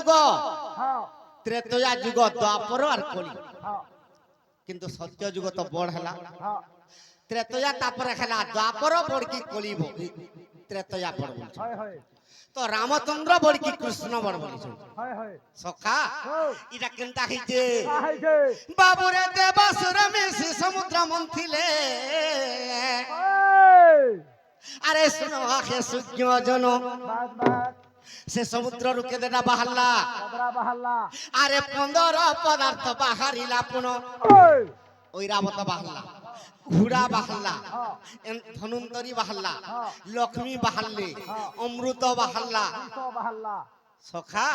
যুগ ত্রেতয়া যুগ দ্বাপর আর কলি কিন্তু সত্য যুগ তো বড় হেলা ত্রেতয়া তারপরে খেলা দ্বাপর বড় কি কলি ত্রেতয়া বড় বলছে তো রামচন্দ্র বড় কি কৃষ্ণ বড় বলছে সখা এটা কেনটা হইছে বাবুরে দেবাসুর মিশি সমুদ্র মন্থিলে আরে শুনো আখে সূর্য জন সে সমুদ্র রুকে দেনা বাহাল্লা আরে 15 পদার্থ বাহারিলা পুন ঐরাবত বাহাল্লা ঘোড়া বাহাল্লা ধনুন্তরী বাহাল্লা লক্ষ্মী বাহাল্লে অমৃত বাহাল্লা সখা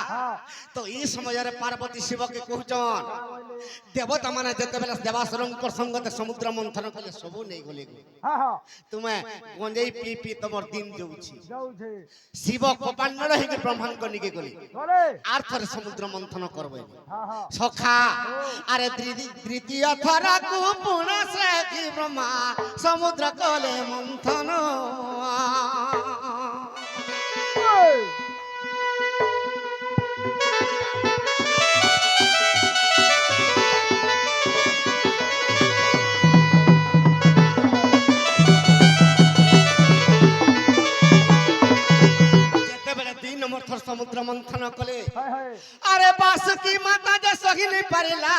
তো এই সময়ের পার্বতী শিবকে কহুচন দেবতা মানে যেতেবেলে দেবাসুরঙ্কর সঙ্গতে সমুদ্র মন্থন কলে সবু নেই গলে তুমি গঞ্জেই পি পি তোমার দিন যাଉଛି শিব কোপান্নর হইকে ব্রহ্মাঙ্ড নিকে গলি আর থরে সমুদ্র মন্থন করবে সখা আরে তৃতীয় থরা কু পুণ সে কি ব্রহ্মা সমুদ্র কলে মন্থন সমুদ্র মন্থন কলে আরে বাসুকি মাতা যে সহি নাই পারিলা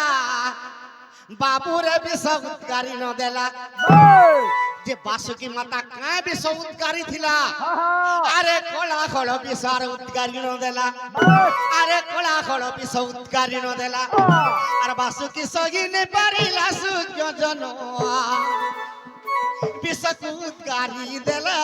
বাবুরে বিষ উদ্গারি ন দেলা যে বাসুকি মাতা কায় বিষ উদ্গারি থিলা আরে কলা খড় বিষ আর উদ্গারি ন দেলা আরে কলা খড় বিষ উদ্গারি ন দেলা আর বাসুকি সহি নাই পারিলা সূর্য জন বিষ উদ্গারি দেলা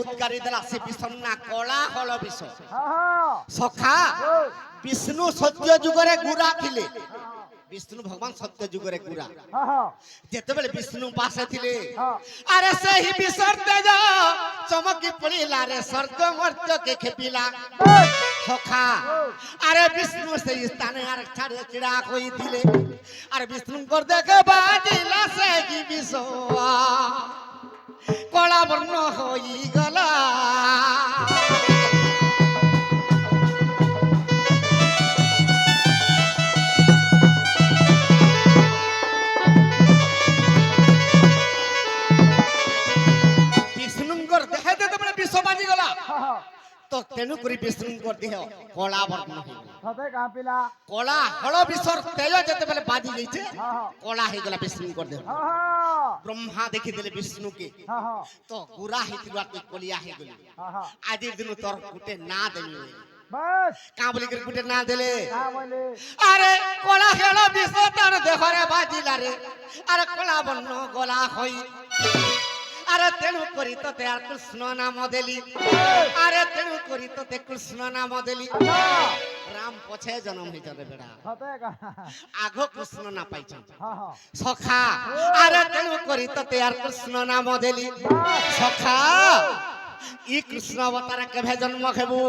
উদ্গারি দেলা সে বিষণ না কলা হল বিষ সখা বিষ্ণু সত্য যুগরে গুড়া থিলে বিষ্ণু ভগবান সত্য যুগরে গুড়া যেতেবেলে বিষ্ণু পাশে থিলে আরে সেই বিষর তেজ চমকি পড়িলা রে স্বর্গ মর্ত্যকে খেপিলা সখা আরে বিষ্ণু সেই স্থানে আর ছাড়ে চিড়া কইছিলে আর বিষ্ণুঙ্কর দেখে বাজিলা সে কি বিষ কলা বর্ণ হই গলা বিষ্ণুঙ্কর দেখে দে তোমরা বিষ বাজি গলা তো তেনু করি বিষ্ণুঙ্কর দেহ কলা বর্ণ হই সতে কাপিলা কলা হল বিষর তেজ যেতেবেলে বাজি যাইছে কলা হই গলা বিষ্ণুঙ্কর দেহ ব্রহ্মা দেখি দেলে বিষ্ণুকে তো গুড়া হইতিবা তুই কলিয়া হই গলি আজির দিন তোর গুটে না দেলি बस का बोली कर गुटे ना देले का बोले अरे कोला खेलो विश्व तार देखो रे बाजिला रे अरे कोला बन्नो गोला होई अरे तेनु करी तो ते कृष्ण नाम देली अरे तेनु करी तो ते कृष्ण नाम देली राम पछे जन्म ही जरे बेड़ा आगो कृष्ण ना पाइछ सखा अरे तेनु करी तो ते कृष्ण नाम देली सखा ई कृष्ण अवतार केभे जन्म खेबू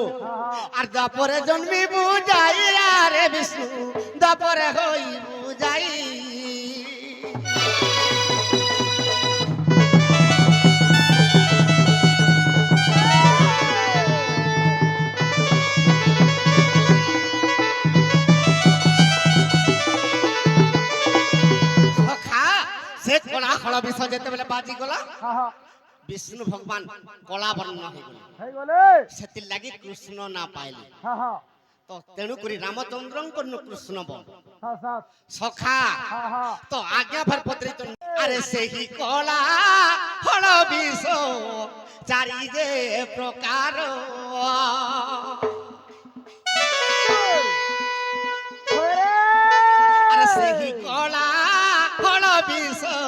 आर दापरे जन्मी बुझाई रे विष्णु दापरे होई बुझाई से कोला खड़ा विषय जेते बेले बाजी गला विष्णु भगवान कोला वर्ण हे गले सेति लागि कृष्ण ना पाइले तो तेनु करी रामचंद्रन को कृष्ण बन सखा तो आज्ञा भर पत्री तो अरे सेही कोला खड़ा विषय चारि जे प्रकार अरे सेही कोला खड़ा विषय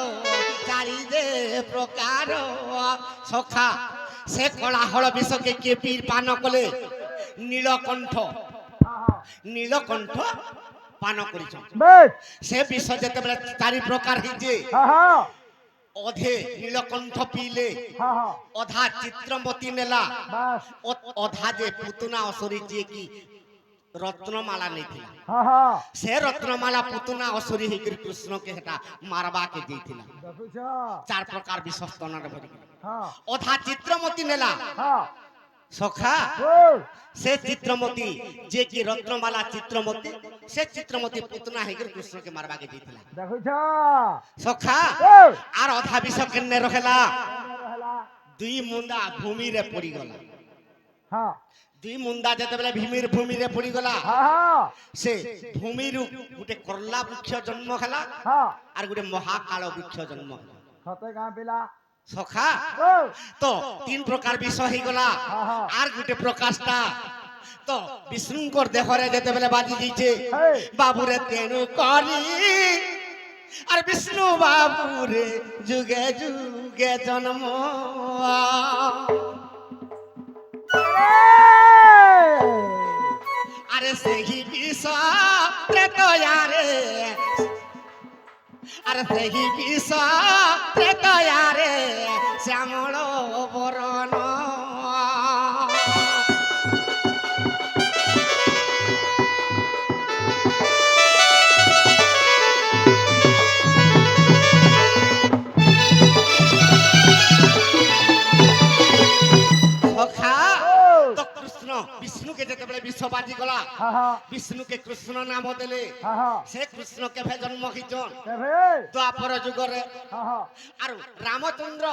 चारि जे प्रकार सखा से कला हल विष के पीर पान कले नीलकंठ पान करिछ से विष जते बेले चारि प्रकार हि जे अधे नीलकंठ पीले अधा चित्रमती नेला अधा जे पुतना असुरी जे की रत्नमाला नहीं थिला हाँ हाँ से रत्नमाला पुतना असुरी हिकर कृष्ण के हेटा मारबा के देथिला देखुछ चार प्रकार विश्वस्तन रे भरी हाँ ओधा चित्रमती नेला हाँ सखा ओ से चित्रमती जे की रत्नमाला चित्रमती से चित्रमती पुतना हिकर कृष्ण के मारबा के देथिला देखुछ सखा ओ आर ओधा विश्व केने रखेला रहला दुई मुंडा भूमि रे पड़ी गला हाँ दुई मुंडा जते बेले भूमि रे पड़ी गला हाँ हाँ से भूमि रु गुटे करला वृक्ष जन्म हला हाँ आर गुटे महाकाल वृक्ष जन्म हला खते गाँ पिला सखा ओ तो तीन प्रकार विषय ही गला हाँ हाँ आर गुटे प्रकाशटा तो विष्णुकर देहरे जते बेले बाजी दीचे हे बाबू रे तेनु करी आर विष्णु बाबू रे जुगे जुगे जन्म আরে সেই বিষ ত্রেতয়ারে আরে সেই বিষ ত্রেতয়ারে শ্যামল বরণ সখা তো কৃষ্ণ বিষ্ণুকে যেতেবেলে বিশ্ব বাজি গলা हाँ हाँ विष्णु के कृष्ण नाम देले हाँ हाँ से कृष्ण के जन्म हिचन केभे द्वापर जुगरे हाँ हाँ आरु रामचंद्र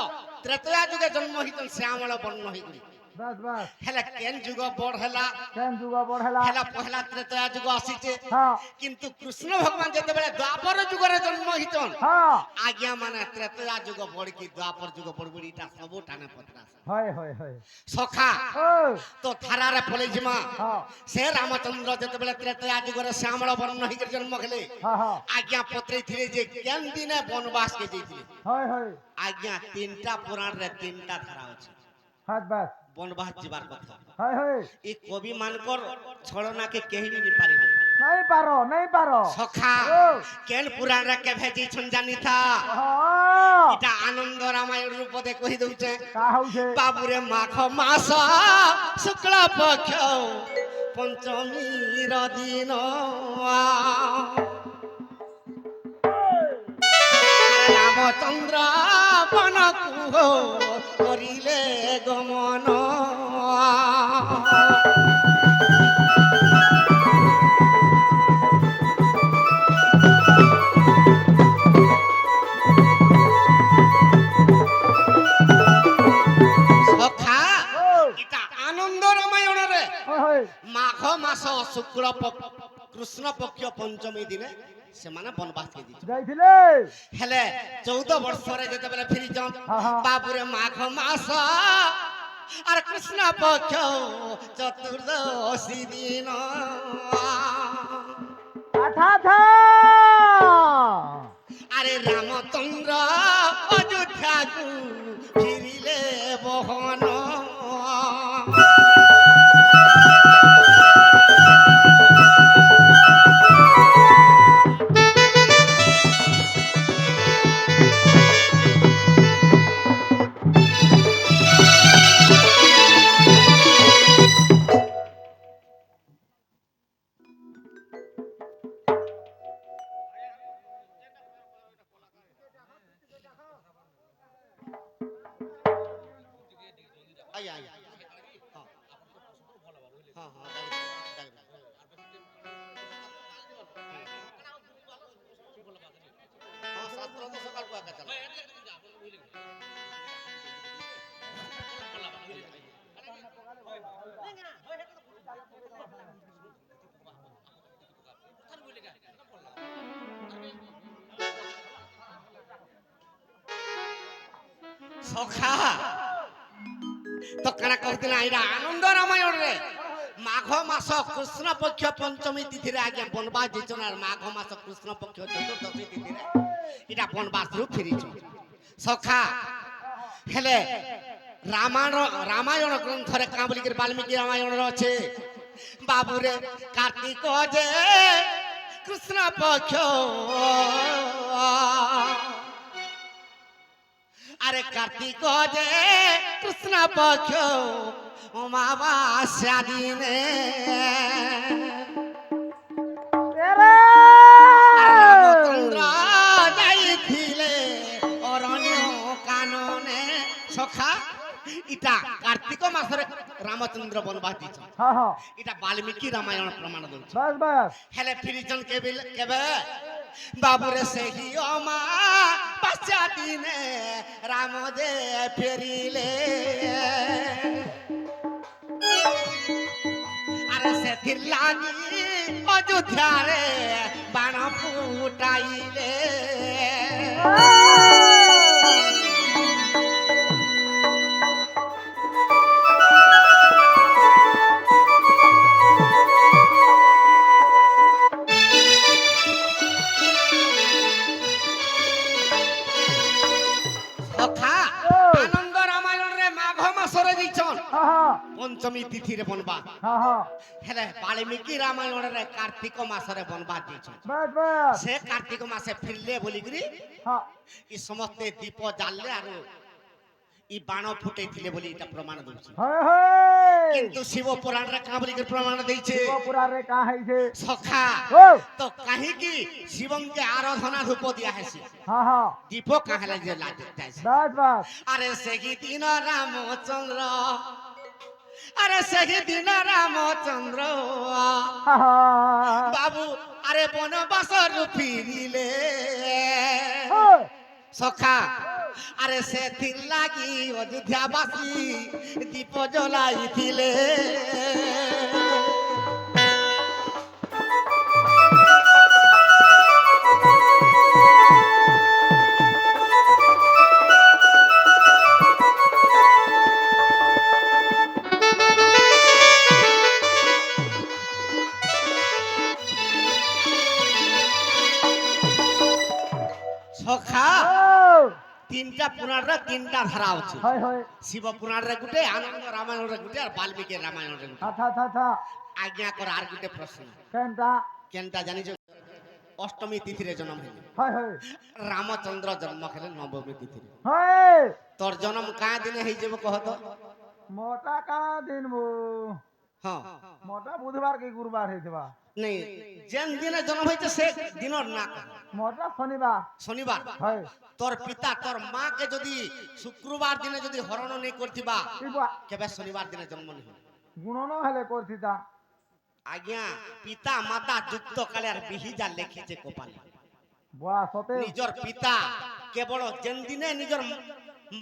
त्रेतया जुगे जन्म हिचन श्यामल वर्ण हिगुरी बस बस हेला केन जुग बड़ हेला केन जुग बढ़ेला हेला पहला त्रेतया जुग आसीचे हाँ किंतु कृष्ण भगवान जेते बेले द्वापर जुगरे जन्म हिचन हाँ आज्ञा माने त्रेतया जुग बड़ की द्वापर जुग बड़ बड़ीटा सबो टाने पतरा हाय हाय हाय सखा ओ तो थारारे पलेजिमा हाँ से रामचंद्र जेते बेले त्रेतया जुगरे श्यामल वर्ण हिगर जन्म हेले हाँ हाँ आज्ञा पत्रे थिले जे केन दिने वनवास के जैथिले हाय हाय आज्ञा तीनटा पुराण रे तीनटा धारा अछि हाथ बस वनवास जीवार कथा हाय हाय ए कवि मानकर छलना के केही भी नहीं पारिबे नहीं पारो सखा ओ केन पुराण रे के भेजी छन जानी था हाँ इटा आनंद रामायण रूप दे कहि दउचे का होउछे बाबू रे माघ मास शुक्ल पक्ष पंचमी र दिन रामचंद्र बनकु करिले गमन सखा ओ इटा आनंद रामायण रे हाय हाय माघ मास शुक्ल कृष्ण पक्ष पंचमी दिने से माने वनवास के दी जाइथिले हेले 14 वर्ष रे जते बेले फिरि जाम हाँ, हाँ। बाबू रे माघ मास आर कृष्ण पक्ष चतुर्दशी दिन था था আরে রামচন্দ্র অযোধ্যাকু ফিরিলে বহন আই আই হ্যাঁ হ্যাঁ হ্যাঁ শাস্ত্র তো সকাল কো আকা চলা সখা তো কানা কহিলা আইরা আনন্দ রামায়ণ রে মাঘ মাস কৃষ্ণ পক্ষ পঞ্চমী তিথিরে আজ্ঞা বনবাস দিছনার মাঘ মাস কৃষ্ণ পক্ষ চতুর্দশী তিথিরে এটা বনবাস রূপ ফিরিছ সখা হেলে রামায়ণ গ্রন্থরে কাঁ বলি বাল্মীকি রামায়ণ আছে বাবুরে কার্তিক যে কৃষ্ণ পক্ষ আরে কার্তিক যে কৃষ্ণ পক্ষ অমাবাস্যা দিনে এরে রামচন্দ্র যাইছিলে অরণ্য কাননে সখা ইটা কার্তিক মাসরে রামচন্দ্র বনবাস দিছ হ্যাঁ হ্যাঁ এটা বাল্মীকি রামায়ণ প্রমাণ দଉଛି বাস বাস হেলে ফিরিছন কেবে বাবুরে সেহি অমা বাচ্চা দিনে রাম যে ফেরিলে আরে সেথির লাগি অযোধ্যারে বাণ ফুটাইলে সখা আনন্দ রামায়ণরে মাঘ মাসরে দিছন হ্যাঁ হ্যাঁ পঞ্চমী তিথিরে বনবাস হ্যাঁ হ্যাঁ হেলে বাল্মীকি রামায়ণরে কার্তিক মাসরে বনবাস দিছন বাস বাস সে কার্তিক মাসে ফিরলে বলিকরি হ্যাঁ ই সমস্তে দীপ জ্বাললে আর ই বাণ ফুটাইছিলে বলি এটা প্রমাণ দଉଛି হ্যাঁ হ্যাঁ কিন্তু শিব পুরাণরে কাঁ বলিকরি প্রমাণ ଦେଇছে পুরারে কা হইছে সখা ও তো কাহিকি শিবঙ্কে আরাধনা ধূপ দিয়া হেসি হ্যাঁ হ্যাঁ দীপ কাহেলে যে লাগে বাস বাস আরে সেই দিন রামচন্দ্র আরে সেই দিন রামচন্দ্র হ্যাঁ হ্যাঁ বাবু আরে বনবাসর ফিরিলে হ্যাঁ সখা আরে সেথির লাগি অযোধ্যাবাসী দীপ জ্বলাইছিলে সখা তিনটা পুরাণরে তিনটা ধারা আছে হয় হয় শিব পুরাণরে গুটে আনন্দ রামায়ণরে গুটে আর বাল্মীকি রামায়ণরে গুটে আচ্ছা আচ্ছা আচ্ছা আজ্ঞা কর আর গুটে প্রশ্ন কেনটা কেনটা জানিছ অষ্টমী তিথিরে জন্ম হইল হয় হয় রামচন্দ্র জন্ম খেলে নবমী তিথিরে হয় তোর জন্ম কাঁ দিনে হয়ে যাব কহ তো মোটা কা দিন মু হ্যাঁ মোটা বুধবার কি গুরুবার হইতবা নেই যেন দিনে জন্ম হয়েছে সে দিনর না কহ। মোটা শনিবার শনিবার হয় তোর পিতা তোর মাকে যদি শুক্রবার দিনে যদি হরণ নেই করতিবা কিবা কেবে শনিবার দিনে জন্ম নেই গুণন হেলে করছি তা আজ্ঞা পিতা মাতা যুক্ত কালে আর বিহিজা লেখিছে কপালে বুয়া সতে নিজর পিতা কেবল যেন দিনে নিজর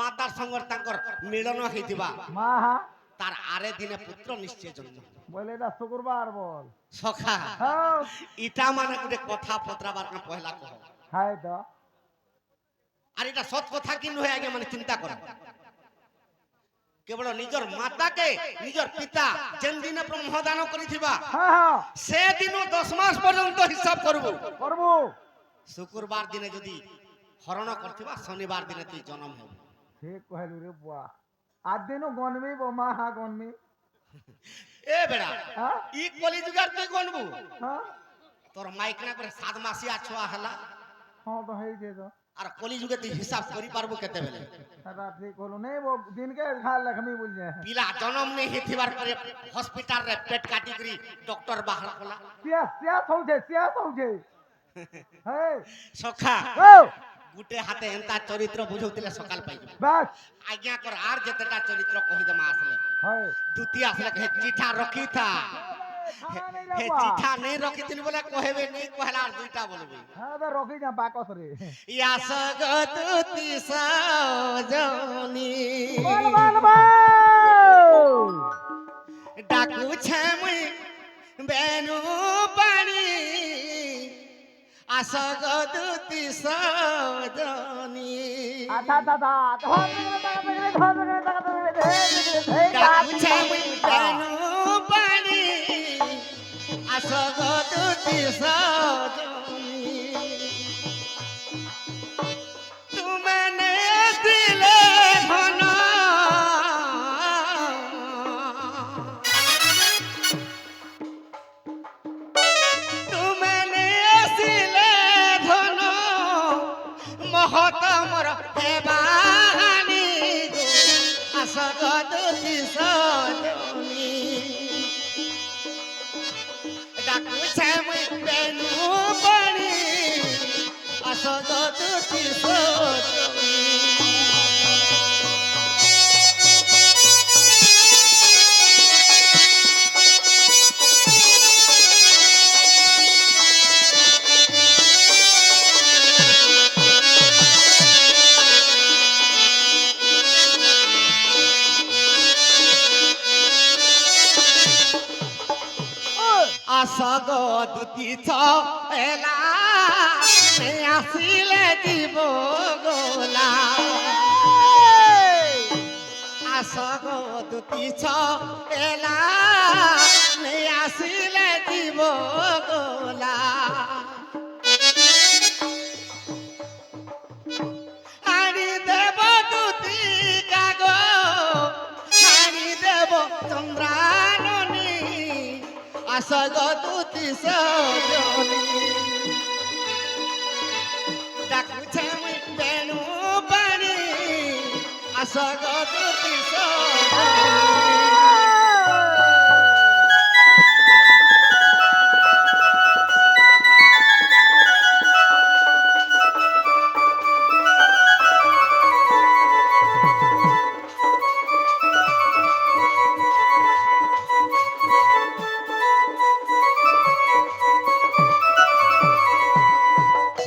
মাতার সঙ্গে তাঙ্কর মিলন হইতিবা মা হা তার আরে দিনে পুত্র নিশ্চয় জন্ম বলে এটা শুক্রবার বল সখা হ্যাঁ ইটা মানে গোটে কথা পত্রাবার না পহলা কহ হাই তো আর এটা সৎ কথা কি নহে আগে মানে চিন্তা কর কেবল নিজর মাতাকে নিজর পিতা যেন দিনে ব্রহ্মদান করিথিবা হ্যাঁ হ্যাঁ সে দিন 10 মাস পর্যন্ত হিসাব করব করবো শুক্রবার দিনে যদি হরণ করতিবা শনিবার দিনে তুই জন্ম হবে ঠিক কহিলু রে বুয়া আজ দিনও গনমি মা হা গনমি এ বেড়া হ্যাঁ ই কলিযুগার তুই গনবু হ্যাঁ তোর মাইক না করে 7 মাসিয়া ছোয়া হেলা হ্যাঁ তো হয়েছে তো আর কলিযুগে তুই হিসাব করি পারবো কেতে বেলে সেটা ঠিক হলো নেই ও দিনকে ঘা লক্ষ্মী বলছে পিলা জন্ম নেই হেথিবার পরে হসপিটাল রে পেট কাটি করি ডক্টর বাহার কলা সিয়াস হচ্ছে হ্যাঁ সখা ও গুটে হাতে এন্তা চরিত্র বুঝাউতিলে সকাল পাইবে বাস আজ্ঞা কর আর যেতেটা চরিত্র কহি দেমা আসলে হয় দুতি আসলে হে চিঠা রখি থা হে চিঠা নেই রখিতিন বলে কহেবে নেই কহলা আর দুইটা বলবে হ্যাঁ তো রখি যা বাকস রে ইয়া সগতুতি সজনি বল বল বল ডাকু ছামুই বেনু পানি আসগতুতি সজনি আচ্ছা দাদা ডাকু ছামুই বেনু পানি আসগতুতি সজনি তুমি নে দিলে ধন তুমি নে আসিলে ধন মহত মোর হেবানি আসগতুতি সজনি আসগদুতি সজনী আসগদুতি ছলা আসিলে দিব গোলা আসগদুতি ছলা আসিলে দিব গোলা আনি দেব দুতি কাগ আনি দেব চন্দ্রাননী আসগদুতি সজনী ডাকুছে মুই বেণু বাণী আসগদুতি সজনী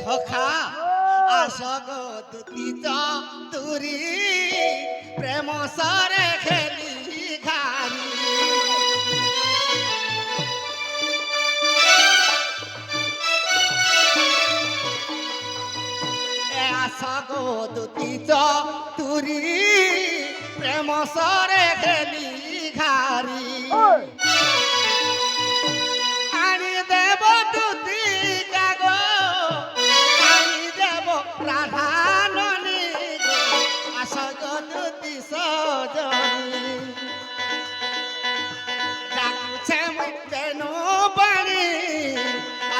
সখা আসগদুতি চতুরি প্রেম সরে খেলি ঘারি আসগদুতি চতুরি প্রেম সরে খেলি ঘারি আনি দেব দুতি কাগ আনি দেব রাধাননী আসগদুতি সজনী ডাকুছে মুই বেণু বাণী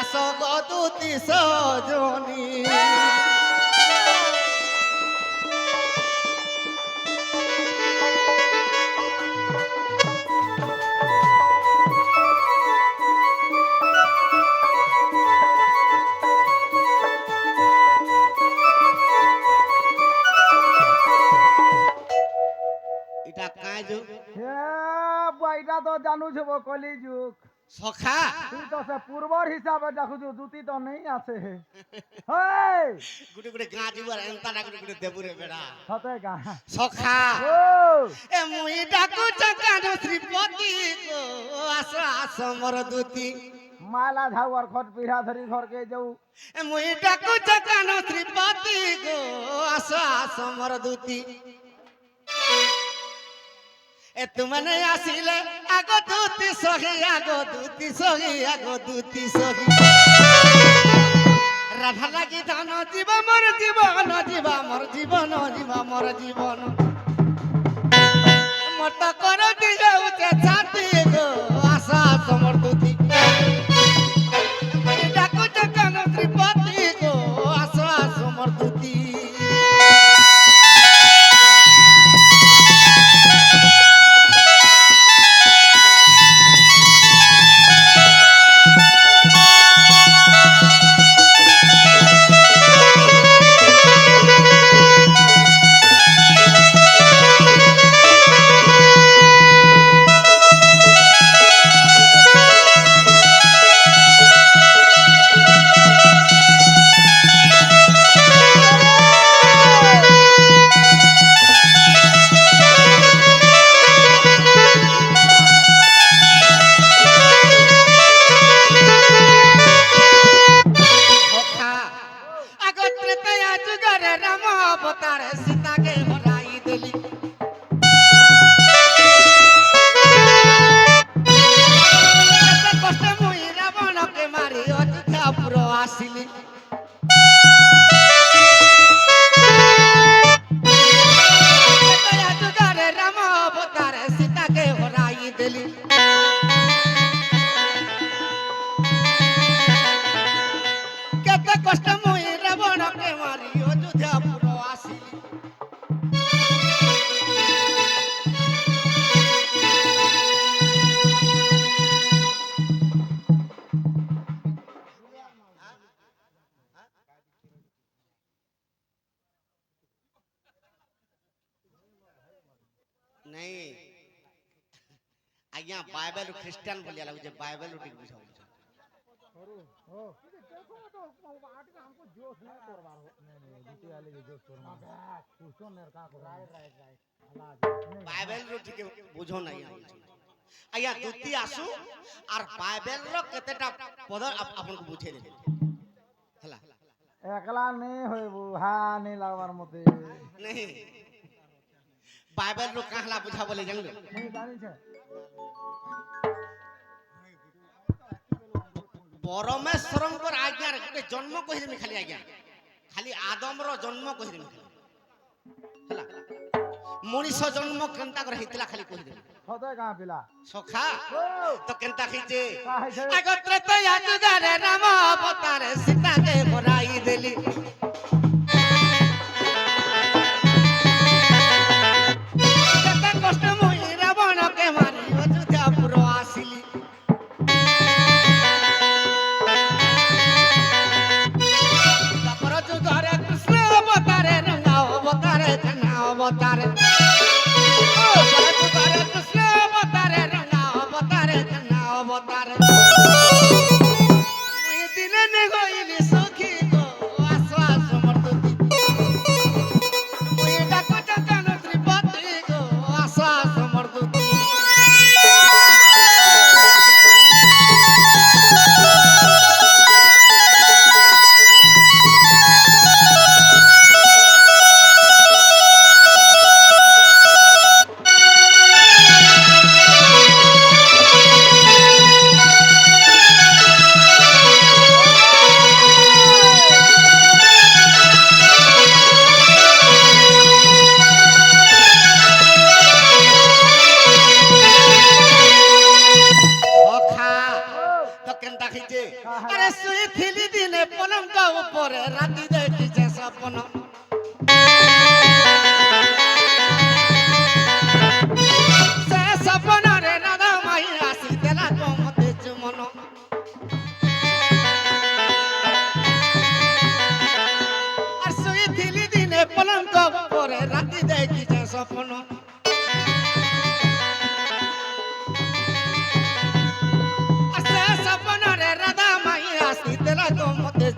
আসগদুতি সজনী এটা কাই যুগ হে বইটা তো জানু ছব কলি যুগ সখা তুই তো সে পূর্বর হিসাবে দেখুছু দুতি তো নেই আছে হেই গুটে গুটে গাঁ দিবার এন্তাটা গুটে গুটে দেবুরে বেড়া সতে গা সখা ও এ মুই ডাকু চকানো শ্রীপতি গো আস আস মোর দুতি মালা ঝাউয়ার খট পিড়া ধরি ঘরকে যাও এ মুই ডাকু চকানো শ্রীপতি গো আস আস মোর দুতি এ তুমনে আসিলে আগ দুতি সহি আগ দুতি সহি আগ দুতি সহি রাধা লাগি ধন জীব মোর জীবন জীব মোর জীবন জীব মোর জীবন মত কর দিগউতে ছাতি গো আশা সমর দুতি ডাকু চকান ত্রিপতি গো আশা সমর দুতি ଆଜ୍ଞା ବାଇବେଲ ଖ୍ରୀଷ୍ଟିଆନ ଭଳିଆ ଲାଗୁଛି ବାଇବେଲ ଟିକେ ବୁଝାଉ ବାଇବେଲ ରୁ ଟିକେ ବୁଝો নাই ଆଜ୍ଞା ଦୁତି ଆସୁ আর ବାଇବେଲ ର କେତେଟା ପଦ ଆପଣଙ୍କୁ ବୁଝେଇ ଦେବେ ହେଲା একলা নেই হইব হা নেই লাগবার মতে नहीं बाइबल रो कहला बुझा बोले जानलो মুই জানিছে परमेश्वरंकर आज्ञा रे गोटे जन्म कहिदेमी खाली आदम रो जन्म कहिदेमी हला मनीष जन्म केनता कर हेतिला खाली कहिदेमी সদয় গাঁ পিলা सखा तो केनता खिचे কাহিছে अगत्र तो याजुगारे राम अवतार सीता के बराई देली केते कष्ट मोई रावण के मारी अयोध्यापुर आसिली तपर जुगारे कृष्ण अवतार रंगा अवतार कन्हा अवतार तपर जुगारे कृष्ण अवतार रंगा अवतार कन्हा अवतार मुई दिने ने गइली सखी गो आश्वास मर्दती मुई डाको जगन त्रिपति गो आश्वास मर्दती अरे सुई थिली दिने पलंग ऊपर राती देखी जे सपन से सपन रे राधा माई आसी देला तो मते चुमन और सुई थिली दिने पलंग ऊपर राती देखी जे सपन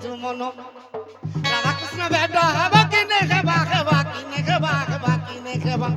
चुमन राधा कृष्ण बेटा हवा कि ने खेबा खेबा कि ने खेबा खेबा कि ने खेबा